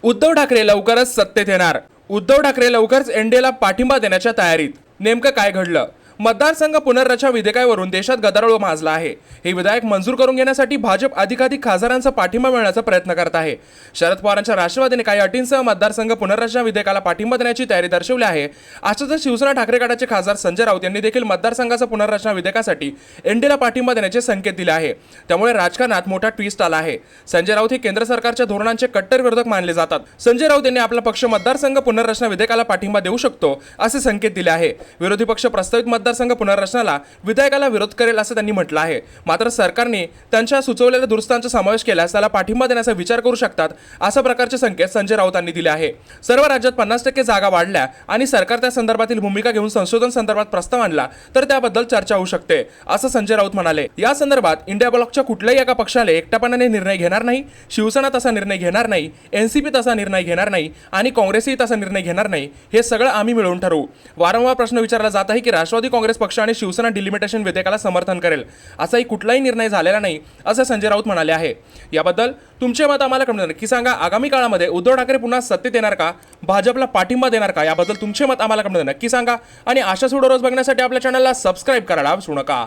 उद्धव ठाकरे लवकरच सत्तेत येणार. उद्धव ठाकरे लवकरच एनडीएला पाठिंबा देण्याच्या तयारीत. नेमकं काय घडलं? मतदारसंघ पुनर्रचना विधेयकावरून देशात गदारोळ माजला आहे. हे विधेयक मंजूर करून घेण्यासाठी भाजप अधिकाधिक खासदारांचा पाठिंबा मिळण्याचा प्रयत्न करत आहे. शरद पवारांच्या राष्ट्रवादीने काही अटींसह मतदारसंघ पुनर्रचना विधेयकाला पाठिंबा देण्याची तयारी दर्शवली आहे. अशातच शिवसेना ठाकरे गटाचे खासदार संजय राऊत यांनी देखील मतदारसंघाचा पुनर्रचना विधेयकासाठी एनडीएला पाठिंबा देण्याचे संकेत दिले आहे. त्यामुळे राजकारणात मोठा ट्विस्ट आला आहे. संजय राऊत हे केंद्र सरकारच्या धोरणांचे कट्टर विरोधक मानले जातात. संजय राऊत यांनी आपला पक्ष मतदारसंघ पुनर्रचना विधेयकाला पाठिंबा देऊ शकतो असे संकेत दिले आहे. विरोधी पक्ष प्रस्तावित मतदारसंघ पुनर्रचनाला विधेयकाला विरोध करेल असं त्यांनी म्हटलं आहे. मात्र सरकारने त्यांच्या सुचवलेल्या दुरुस्त्यांचा समावेश केल्यास त्याला पाठिंबा देण्याचा विचार करू शकतात अशा प्रकारचे संकेत संजय राऊतांनी दिले आहे. सर्व राज्यात 50% जागा वाढल्या आणि सरकार त्या संदर्भातील भूमिका घेऊन संशोधन संदर्भात प्रस्ताव आणला तर त्याबद्दल चर्चा होऊ शकते असं संजय राऊत म्हणाले. या संदर्भात इंडिया ब्लॉकच्या कुठल्याही एका पक्षाने एकट्यापणाने निर्णय घेणार नाही. शिवसेना तसा निर्णय घेणार नाही, एनसीपी तसा निर्णय घेणार नाही आणि काँग्रेसही तसा निर्णय घेणार नाही. हे सगळं आम्ही मिळवून ठरवू. वारंवार प्रश्न विचारला जात आहे की राष्ट्रवादी काँग्रेस पक्ष आणि शिवसेना डिलिमिटेशन विधेयकाला समर्थन करेल. असाही कुठलाही निर्णय झालेला नाही असं संजय राऊत म्हणाले आहे. याबद्दल तुमचे मत आम्हाला कमेंट नक्की सांगा. आगामी काळामध्ये उद्धव ठाकरे पुन्हा सत्तेत येणार का? भाजपला पाठिंबा देणार का? याबद्दल तुमचे मत आम्हाला कमेंट नक्की सांगा आणि अशाच व्हिडिओ रोज बघण्यासाठी आपल्या चॅनलला सबस्क्राईब करायला विसरू नका.